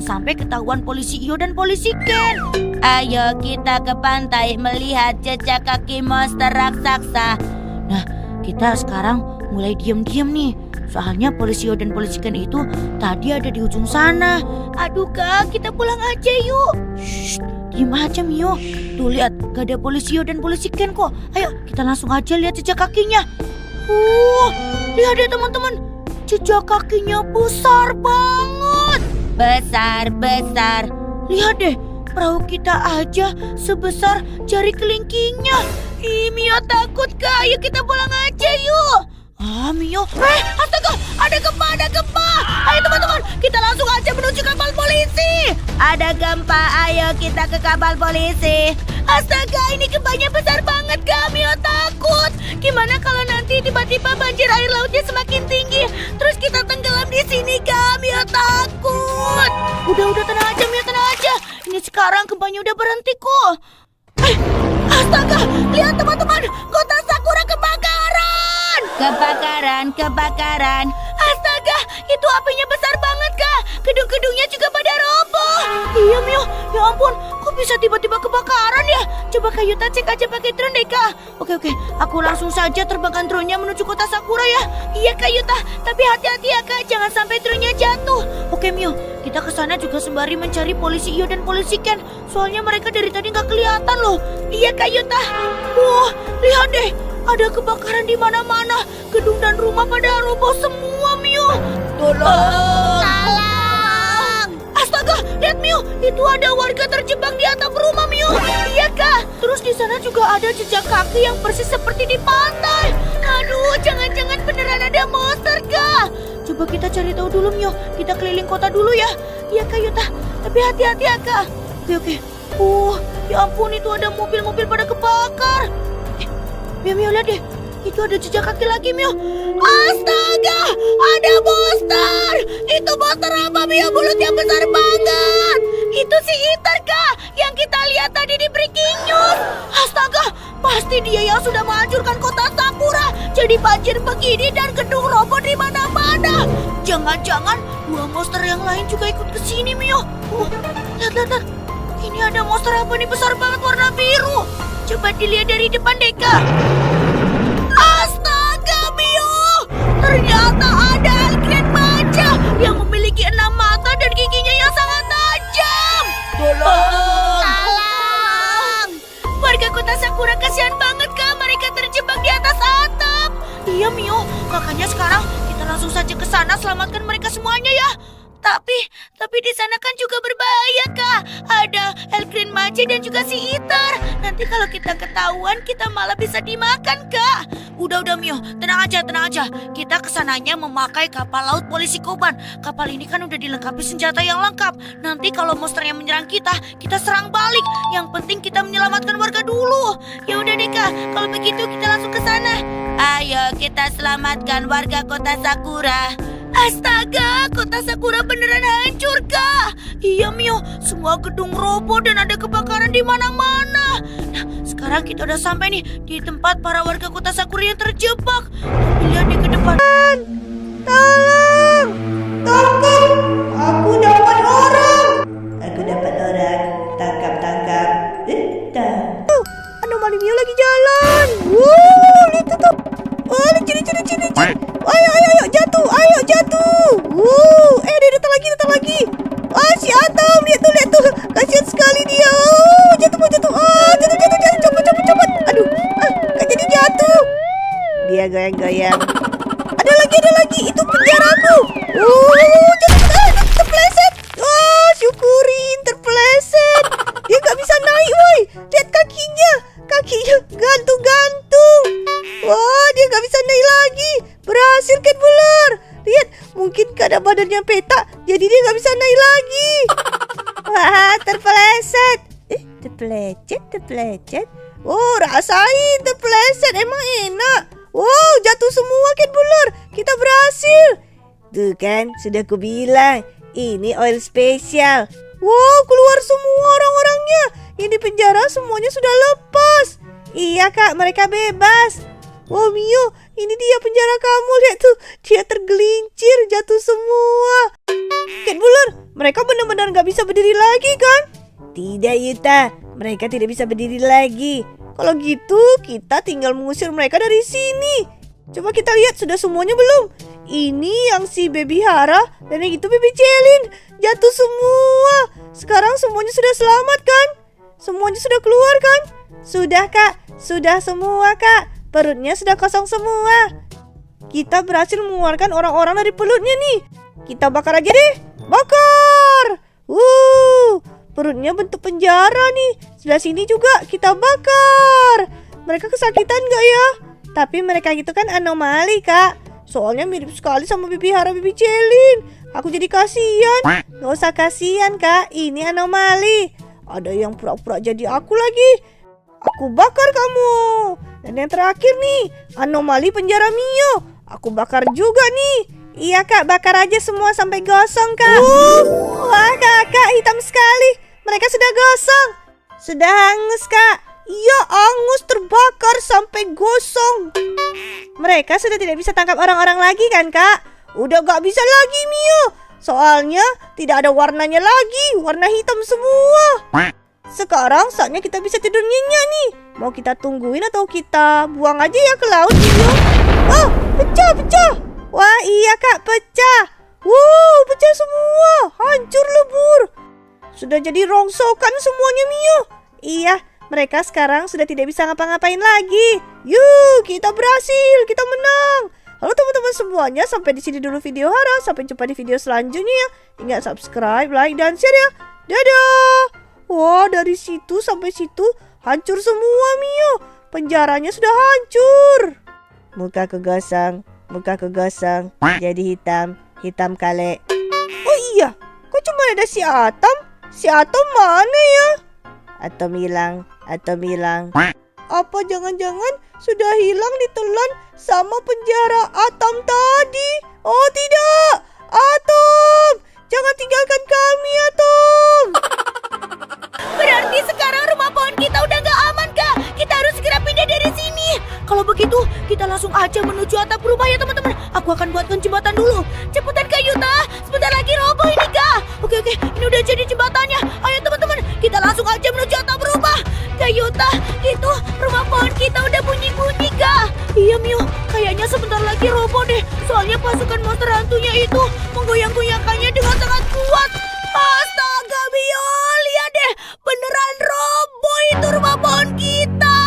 Jangan sampai ketahuan polisi Iyo dan polisi Ken. Ayo kita ke pantai melihat jejak kaki monster raksasa. Nah, kita sekarang mulai diam-diam nih. Soalnya polisi Iyo dan polisi Ken itu tadi ada di ujung sana. Aduh Kak, kita pulang aja yuk. Shh, diam aja Mio. Tuh lihat, gak ada polisi Iyo dan polisi Ken kok. Ayo kita langsung aja lihat jejak kakinya. Lihat deh teman-teman. Jejak kakinya besar banget. Besar. Lihat deh, perahu kita aja sebesar jari kelingkingnya. Ih, Mio takut Kak. Ayo kita pulang aja yuk. Mio. Astaga, ada gempa. Ayo teman-teman, kita langsung aja menuju kapal polisi. Ada gempa, ayo kita ke kapal polisi. Astaga, ini gempanya besar banget Kak. Mio takut. Gimana kalau nanti tiba-tiba banjir air lautnya semakin tinggi, terus kita tenggelam di sini Kak. Mio takut. Udah tenang aja Mio, tenang aja. Ini sekarang gempanya udah berhenti kok. Astaga, lihat teman-teman, kota Sakura kebakaran. Kebakaran. Astaga, itu apinya besar banget Kak. Gedung-gedungnya juga pada roboh. Iya Mio, ya ampun, kok bisa tiba-tiba kebakaran ya? Coba Kak Yuta cek aja pakai drone deh Kak. Oke, aku langsung saja terbangkan drone-nya menuju kota Sakura ya. Iya Kak Yuta, tapi hati-hati ya Kak, jangan sampai drone-nya jatuh. Oke Mio, kita ke sana juga sembari mencari polisi Iyo dan polisi Ken. Soalnya mereka dari tadi nggak kelihatan loh. Iya Kak Yuta. Wah, lihat deh, ada kebakaran di mana-mana. Gedung dan rumah pada roboh semua Mio. Tolong. Astaga, lihat Mio, itu ada warga terjebak di atap rumah Mio. Iya Kak. Terus di sana juga ada jejak kaki yang persis seperti di pantai. Aduh, jangan-jangan beneran ada monster Kak. Coba kita cari tahu dulu Mio. Kita keliling kota dulu ya. Iya Kak Yuta, tapi hati-hati ya Kak. Oke. Ya ampun, itu ada mobil-mobil pada kebakar. Mio lihat deh. Itu ada jejak kaki lagi Mio. Astaga, ada monster. Itu monster apa Mio? Mulutnya besar banget. Itu si Iter Kak, yang kita lihat tadi di breaking news. Astaga, pasti dia yang sudah menghancurkan kota Sakura. Jadi banjir begini dan gedung roboh di mana-mana. Jangan-jangan dua monster yang lain juga ikut ke sini Mio. Lihat. Ini ada monster apa nih, besar banget warna biru. Coba dilihat dari depan deh Kak. Astaga Mio, ternyata ada Elgren Baja yang memiliki 6 mata dan giginya yang sangat tajam. Tolong. Warga kota Sakura kasihan banget Kak, mereka terjebak di atas atap. Iya Mio, makanya sekarang kita langsung saja ke sana selamatkan mereka semuanya ya. Tapi di sana kan juga berbahaya Kak. Ada Elgren Maje dan juga si Iter. Nanti kalau kita ketahuan, kita malah bisa dimakan Kak. Udah Mio, tenang aja. Kita kesananya memakai kapal laut polisi Koban. Kapal ini kan udah dilengkapi senjata yang lengkap. Nanti kalau monsternya menyerang kita serang balik. Yang penting kita menyelamatkan warga dulu. Ya udah deh Kak, kalau begitu kita langsung ke sana. Ayo kita selamatkan warga kota Sakura. Astaga, kota Sakura beneran hancur Kak. Iya Mio, semua gedung roboh dan ada kebakaran di mana-mana. Nah, sekarang kita udah sampai nih di tempat para warga kota Sakura yang terjebak. Tapi lihat di ke depan. Tolong, aku dapat orang. Tangkap. Anomali Mio lagi jalan. Lihat tuh. Ciri. Ayo, jatuh. Dia datang lagi. Si Atom, lihat tuh. Kasihan sekali dia. Jatuh. Cepet. Aduh, gak jadi jatuh. Dia goyang-goyang. Ada lagi. Itu penjaraku. Terpleset. Syukurin, terpleset. Dia gak bisa naik, woi. Lihat kakinya gantung. Wah, dia gak bisa naik lagi. Berhasil Cat Buller. Lihat, mungkin karena badannya peta, jadi dia gak bisa naik lagi. Wah, terpeleset. Terplecet. Oh, rasain terpeleset, emang enak. Wow, jatuh semua Cat Buller. Kita berhasil. Tuh kan, sudah kubilang, ini oil spesial. Wow, keluar semua orang-orangnya. Yang di penjara semuanya sudah lepas. Iya Kak, mereka bebas. Wow Mio, Ini dia penjara kamu. Lihat tuh, dia tergelincir, jatuh semua. Cat Buller, mereka benar-benar gak bisa berdiri lagi kan? Tidak Yuta, mereka tidak bisa berdiri lagi. Kalau gitu kita tinggal mengusir mereka dari sini. Coba kita lihat sudah semuanya belum? Ini yang si Baby Hara dan yang itu Baby Celin. Jatuh semua. Sekarang semuanya sudah selamat kan? Semuanya sudah keluar kan? Sudah Kak, sudah semua Kak. Perutnya sudah kosong semua. Kita berhasil mengeluarkan orang-orang dari pelutnya nih. Kita bakar aja deh. Bakar. Perutnya bentuk penjara nih. Sebelah sini juga kita bakar. Mereka kesakitan gak ya? Tapi mereka itu kan anomali Kak. Soalnya mirip sekali sama Baby Hara, Baby Celin. Aku jadi kasihan. Gak usah kasihan Kak, ini anomali. Ada yang pura-pura jadi aku lagi. Aku bakar kamu. Dan yang terakhir nih, anomali penjara Mio. Aku bakar juga nih. Iya Kak, bakar aja semua sampai gosong Kak. Wah Kakak, hitam sekali. Mereka sudah gosong. Sudah hangus Kak. Iya, hangus, terbakar sampai gosong. Mereka sudah tidak bisa tangkap orang-orang lagi kan Kak? Udah gak bisa lagi Mio. Soalnya tidak ada warnanya lagi. Warna hitam semua. Sekarang saatnya kita bisa tidur nyenyak nih. Mau kita tungguin atau kita buang aja ya ke laut Mio? Oh, pecah. Wah iya Kak, pecah. Wow, pecah semua. Hancur lebur. Sudah jadi rongsokan semuanya Mio. Iya, mereka sekarang sudah tidak bisa ngapa-ngapain lagi. Yuk, kita berhasil, kita menang. Halo teman-teman semuanya, sampai di sini dulu video Hara. Sampai jumpa di video selanjutnya ya. Ingat subscribe, like, dan share ya. Dadah. Wah, dari situ sampai situ hancur semua Mio. Penjaranya sudah hancur. Muka kegosong, jadi hitam kale. Oh iya, kok cuma ada si Atom? Si Atom mana ya? Atom hilang. Apa jangan-jangan sudah hilang ditelan sama penjara Atom tadi? Oh tidak, Atom, jangan tinggalkan kami Atom. Berarti sekarang rumah pohon kita udah gak aman Kak. Kita harus segera pindah dari sini. Kalau begitu kita langsung aja menuju atap rumah ya teman-teman. Aku akan buatkan jembatan dulu. Cepetan Kak Yuta, sebentar lagi roboh ini Kak. Oke, ini udah jadi jembatannya. Ayo teman-teman, kita langsung aja menuju atap rumah. Kak Yuta, itu rumah pohon kita udah bunyi-bunyi Kak. Iya Mio, kayaknya sebentar lagi roboh deh. Soalnya pasukan monster hantunya itu menggoyang-goyangkannya dengan sangat kuat. Astaga Mio, lihat deh, beneran roboh itu rumah pohon kita.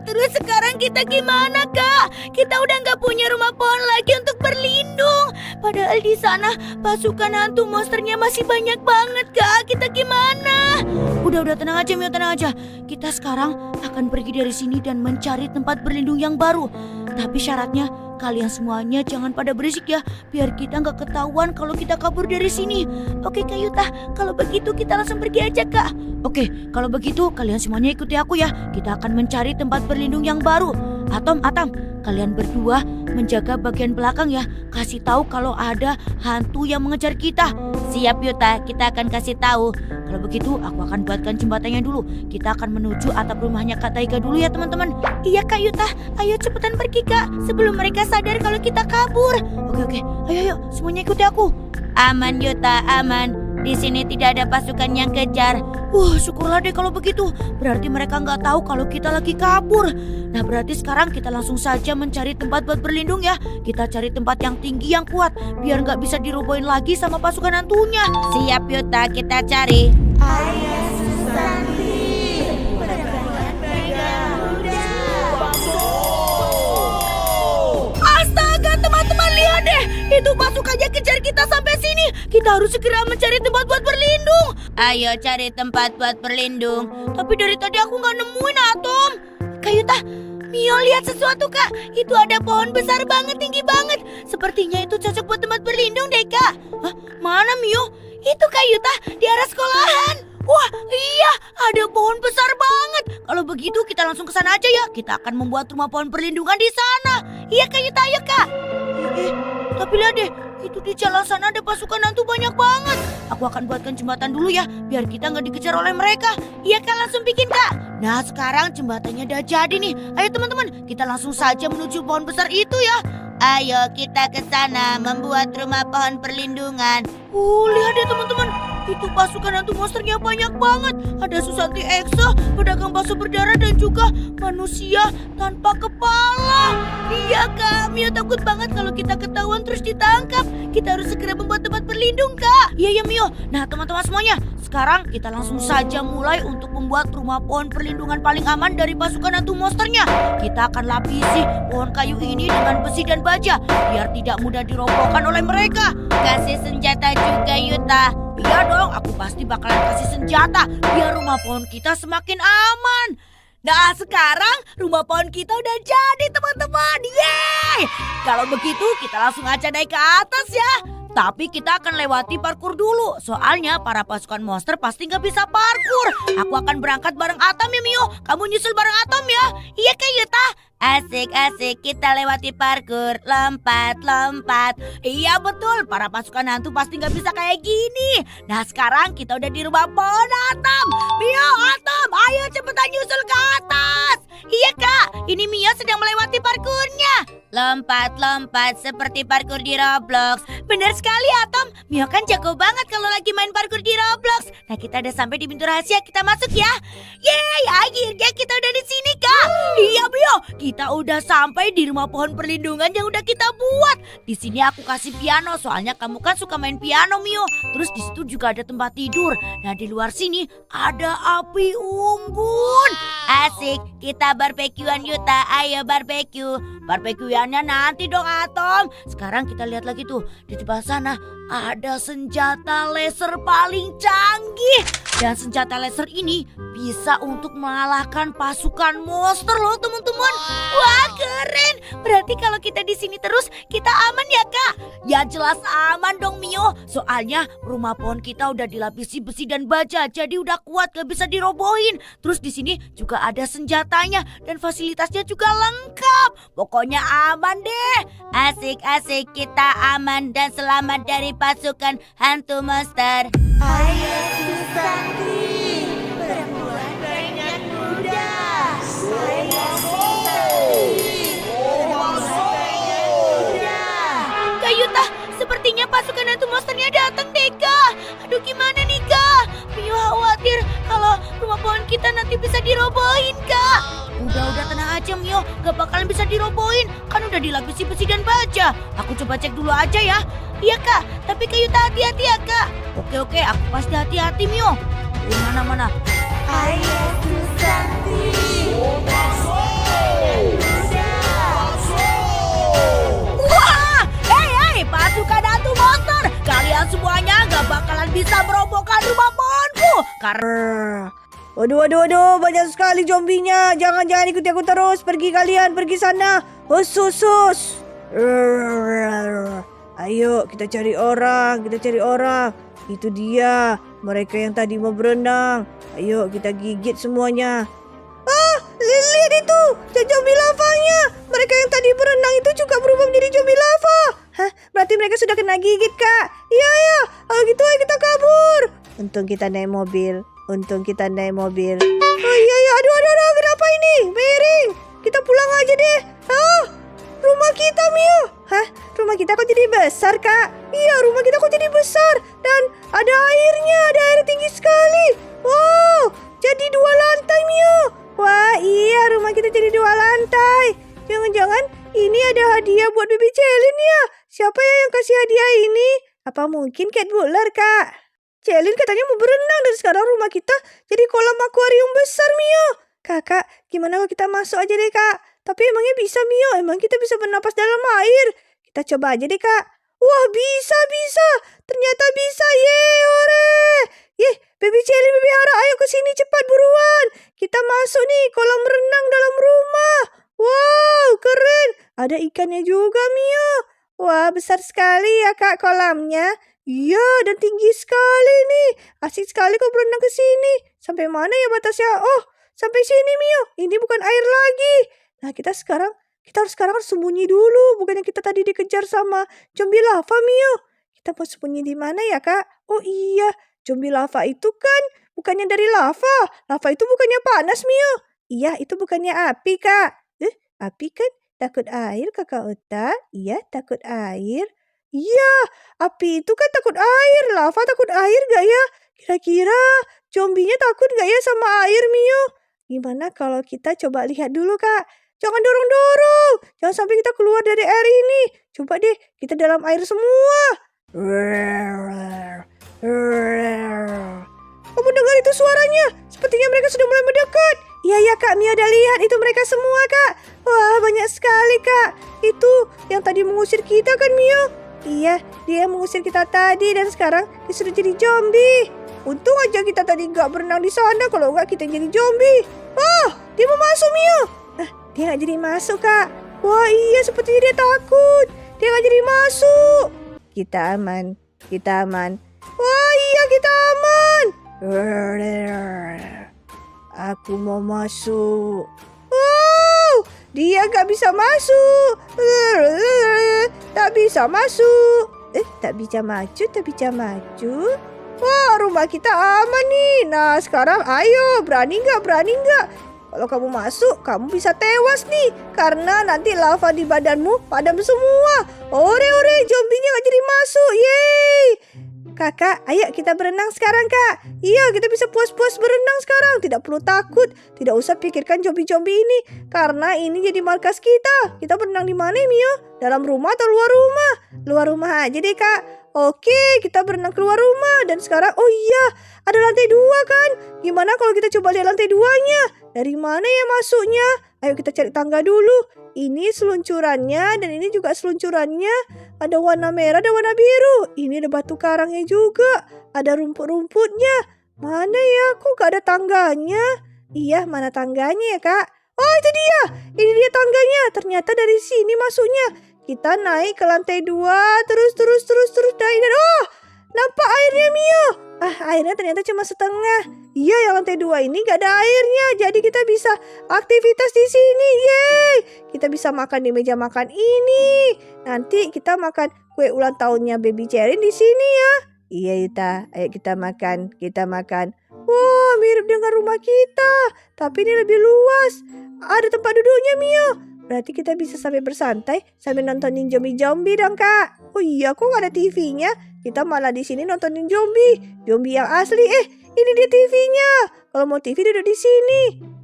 Terus sekarang kita gimana Kak? Kita udah gak punya rumah pohon lagi untuk berlindung. Padahal di sana pasukan hantu monsternya masih banyak banget Kak. Kita gimana? Udah tenang aja Mio, tenang aja. Kita sekarang akan pergi dari sini dan mencari tempat berlindung yang baru. Tapi syaratnya kalian semuanya jangan pada berisik ya, biar kita nggak ketahuan kalau kita kabur dari sini. Oke Kak Yuta, kalau begitu kita langsung pergi aja Kak. Oke, kalau begitu kalian semuanya ikuti aku ya. Kita akan mencari tempat berlindung yang baru. Atom, kalian berdua menjaga bagian belakang ya. Kasih tahu kalau ada hantu yang mengejar kita. Siap Yuta, kita akan kasih tahu. Kalau begitu aku akan buatkan jembatannya dulu. Kita akan menuju atap rumahnya Kak Taiga dulu ya teman-teman. Iya Kak Yuta, ayo cepetan pergi Kak, sebelum mereka sadar kalau kita kabur. Oke, ayo semuanya ikuti aku. Aman Yuta, aman. Di sini tidak ada pasukan yang kejar. Syukurlah deh kalau begitu. Berarti mereka nggak tahu kalau kita lagi kabur. Nah berarti sekarang kita langsung saja mencari tempat buat berlindung ya. Kita cari tempat yang tinggi yang kuat, biar nggak bisa dirobohin lagi sama pasukan hantunya. Siap Yuta, kita cari. Ayo Susanti, Astaga teman-teman, lihat deh, itu pasukannya kejar kita sampai sini. Kita harus segera mencari tempat buat berlindung. Ayo cari tempat buat berlindung. Tapi dari tadi aku nggak nemuin Atom. Kak Yuta, Mio lihat sesuatu Kak. Itu ada pohon besar banget, tinggi banget. Sepertinya itu cocok buat tempat berlindung deh Kak. Hah? Mana Mio? Itu Kak Yuta, di arah sekolahan. Wah iya, ada pohon besar banget. Kalau begitu kita langsung ke sana aja ya. Kita akan membuat rumah pohon perlindungan di sana. Iya Kak Yuta, ayo Kak. Tapi lihat deh, itu di jalan sana ada pasukan hantu banyak banget. Aku akan buatkan jembatan dulu ya, biar kita nggak dikejar oleh mereka. Iya Kak, langsung bikin Kak. Nah sekarang jembatannya udah jadi nih. Ayo teman-teman, kita langsung saja menuju pohon besar itu ya. Ayo kita ke sana membuat rumah pohon perlindungan. Lihat deh teman-teman, itu pasukan hantu monsternya banyak banget. Ada Susanti Eksa, pedagang bakso berdarah dan juga manusia tanpa kepala. Iya Kak, Mio takut banget kalau kita ketahuan terus ditangkap. Kita harus segera membuat tempat berlindung Kak. Iya ya Mio. Nah teman-teman semuanya, sekarang kita langsung saja mulai untuk membuat rumah pohon perlindungan paling aman dari pasukan hantu monsternya. Kita akan lapisi pohon kayu ini dengan besi dan baja biar tidak mudah dirobohkan oleh mereka. Kasih senjata juga Yuta. Iya dong, aku pasti bakalan kasih senjata biar rumah pohon kita semakin aman. Nah sekarang rumah pohon kita udah jadi teman-teman. Yeay! Kalau begitu kita langsung aja naik ke atas ya. Tapi kita akan lewati parkur dulu. Soalnya para pasukan monster pasti nggak bisa parkur. Aku akan berangkat bareng Atom ya Mio. Kamu nyusul bareng Atom ya. Iya Kak Yuta. Asik-asik kita lewati parkur. Lompat-lompat. Iya betul, para pasukan hantu pasti nggak bisa kayak gini. Nah sekarang kita udah di rumah pohon Atom. Mio, Atom, ayo cepetan nyusul ke atas. Iya Kak, ini Mio sedang melewati parkurnya. Lompat-lompat seperti parkur di Roblox. Benar sekali Atom, Mio kan jago banget kalau lagi main parkur di Roblox. Nah kita udah sampai di pintu rahasia, kita masuk ya. Yeay, akhirnya kita udah di sini Kak. Iya Mio, kita udah sampai di rumah pohon perlindungan yang udah kita buat. Di sini aku kasih piano, soalnya kamu kan suka main piano Mio. Terus di situ juga ada tempat tidur. Nah di luar sini ada api unggun. Asik, kita barbekyuan Yuta. Ayo barbeque. Barbekyuannya nanti dong Atom. Sekarang kita lihat lagi tuh, di sebelah sana ada senjata laser paling canggih. Dan senjata laser ini bisa untuk mengalahkan pasukan monster loh teman-teman. Wah keren. Berarti kalau kita di sini terus kita aman ya Kak? Ya jelas aman dong Mio. Soalnya rumah pohon kita udah dilapisi besi dan baja, jadi udah kuat gak bisa dirobohin. Terus di sini juga ada senjatanya dan fasilitasnya juga lengkap. Pokoknya aman deh. Asik-asik kita aman dan selamat dari pasukan hantu monster. Ayo Susanti, perempuan banyak muda. Ayo Susanti, perempuan banyak muda. Kak Yuta, sepertinya pasukan hantu monsternya datang deh Kak. Aduh gimana nih Kak? Mio khawatir kalau rumah pohon kita nanti bisa dirobohin Kak. Udah tenang aja Mio, gak bakalan bisa dirobohin. Kan udah dilapisi besi dan baja. Aku coba cek dulu aja ya. Iya Kak, tapi Kak Yuta hati-hati ya Kak. Oke, aku pasti hati-hati Mio. Mana? Ayo Susanti, Wah, hei, pasukan hantu monster. Kalian semuanya gak bakalan bisa merobohkan rumah pohonku. Karena Waduh, banyak sekali zombinya. Jangan ikuti aku terus. Pergi kalian, pergi sana. Sus. Ayo kita cari orang. Itu dia, mereka yang tadi mau berenang. Ayo kita gigit semuanya. Lihat itu, zombie lavanya. Mereka yang tadi berenang itu juga berubah menjadi zombie lava. Hah, berarti mereka sudah kena gigit Kak. Iya, kalau gitu ayo kita kabur. Untung kita naik mobil. Oh iya, aduh, kenapa ini? Miring. Kita pulang aja deh. Rumah kita Mio. Hah, rumah kita kok jadi besar Kak? Iya, rumah kita kok jadi besar. Dan ada airnya, ada air tinggi sekali. Wow, jadi 2 lantai Mio. Wah iya, rumah kita jadi 2 lantai. Jangan-jangan ini ada hadiah buat Baby Celin ya? Siapa ya yang kasih hadiah ini? Apa mungkin Cat Butler Kak? Celin katanya mau berenang dan sekarang rumah kita jadi kolam akuarium besar Mio. Kakak, gimana kalau kita masuk aja deh Kak? Tapi emangnya bisa Mio? Emang kita bisa bernapas dalam air? Kita coba aja deh Kak. Wah bisa. Ternyata bisa. Hore. Baby Celin, Baby Hara, ayo ke sini cepat buruan. Kita masuk nih kolam renang dalam rumah. Wow, keren. Ada ikannya juga Mio. Wah, besar sekali ya Kak kolamnya. Iya, dan tinggi sekali nih. Asik sekali kau berenang ke sini. Sampai mana ya batasnya? Oh, sampai sini Mio. Ini bukan air lagi. Nah, kita harus sekarang sembunyi dulu. Bukannya kita tadi dikejar sama zombie lava Mio. Kita mau sembunyi di mana ya Kak? Oh iya, zombie lava itu kan bukannya dari lava. Lava itu bukannya panas, Mio. Iya, itu bukannya api, Kak. Api kan takut air, Kakak Ota. Iya, takut air. Iya, api itu kan takut air. Lava takut air gak ya? Kira-kira zombinya takut gak ya sama air, Mio? Gimana kalau kita coba lihat dulu, Kak? Jangan dorong-dorong. Jangan sampai kita keluar dari air ini. Coba deh, kita dalam air semua. Kamu dengar itu suaranya? Sepertinya mereka sudah mulai mendekat. Iya, ya Kak, Mia udah lihat itu mereka semua, Kak. Wah, banyak sekali, Kak. Itu yang tadi mengusir kita kan, Mia? Iya, dia mengusir kita tadi dan sekarang dia sudah jadi zombie. Untung aja kita tadi nggak berenang di sana, kalau nggak kita jadi zombie. Wah, dia mau masuk, Mia. Dia nggak jadi masuk, Kak. Wah, iya, sepertinya dia takut. Dia nggak jadi masuk. Kita aman, kita aman. Wah, iya, kita aman. Aku mau masuk. Wow, dia nggak bisa masuk. Tak bisa masuk. Tak bisa maju, tak bisa maju. Wah, rumah kita aman nih. Nah, sekarang ayo, berani nggak? Berani nggak? Kalau kamu masuk, kamu bisa tewas nih. Karena nanti lava di badanmu padam semua. Ore, zombinya nggak jadi masuk. Yeay. Kakak, ayo kita berenang sekarang, Kak. Iya, kita bisa puas-puas berenang sekarang. Tidak perlu takut. Tidak usah pikirkan zombie-zombie ini. Karena ini jadi markas kita. Kita berenang di mana, Mio? Dalam rumah atau luar rumah? Luar rumah aja deh, Kak. Oke, kita berenang keluar rumah. Dan sekarang, oh iya, ada lantai 2 kan? Gimana kalau kita coba lihat lantai 2-nya? Dari mana ya masuknya? Ayo kita cari tangga dulu. Ini seluncurannya dan ini juga seluncurannya. Ada warna merah, ada warna biru. Ini ada batu karangnya juga. Ada rumput-rumputnya. Mana ya? Kok gak ada tangganya? Iya, mana tangganya ya, Kak? Oh, itu dia. Ini dia tangganya. Ternyata dari sini masuknya. Kita naik ke lantai 2. Terus naik. Dan oh, nampak airnya, Mio. Airnya ternyata cuma setengah. Iya, yang lantai 2 ini gak ada airnya. Jadi kita bisa aktivitas di sini. Yeay. Kita bisa makan di meja makan ini. Nanti kita makan kue ulang tahunnya Baby Cherry di sini ya. Iya, Yuta. Ayo kita makan. Kita makan. Wah, mirip dengan rumah kita. Tapi ini lebih luas. Ada tempat duduknya, Mio. Berarti kita bisa sampai bersantai sambil nontonin zombie-zombie dong, Kak. Oh iya, kok gak ada TV-nya? Kita malah di sini nontonin zombie yang asli. Ini dia TV-nya. Kalau mau TV duduk di sini.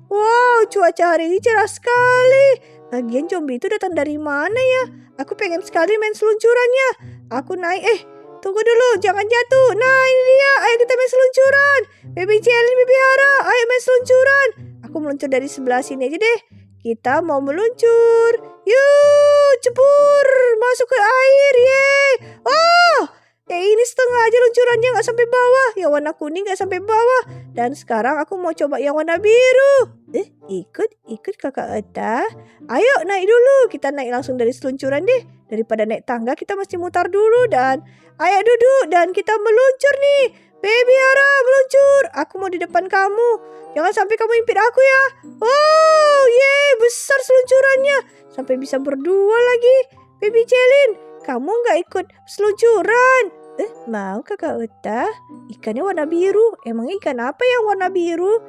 Wow, cuaca hari ini cerah sekali. Lagian zombie itu datang dari mana ya? Aku pengen sekali main seluncurannya. Aku naik. Tunggu dulu, jangan jatuh. Nah, ini dia. Ayo kita main seluncuran. Baby Jelly, Baby Hara, ayo main seluncuran. Aku meluncur dari sebelah sini aja deh. Kita mau meluncur. Yuk, cebur. Masuk ke air. Yeay. Oh, ini setengah aja luncurannya, gak sampai bawah. Yang warna kuning gak sampai bawah. Dan sekarang aku mau coba yang warna biru. Ikut Kakak Ota. Ayo naik dulu. Kita naik langsung dari seluncuran deh. Daripada naik tangga kita mesti mutar dulu. Dan ayo duduk dan kita meluncur nih. Baby Hara, meluncur. Aku mau di depan kamu. Jangan sampai kamu impit aku ya. Wow, yeay, besar seluncurannya. Sampai bisa berdua lagi. Baby Celin, kamu gak ikut seluncuran? Mau Kakak Ota? Ikannya warna biru. Emang ikan apa yang warna biru?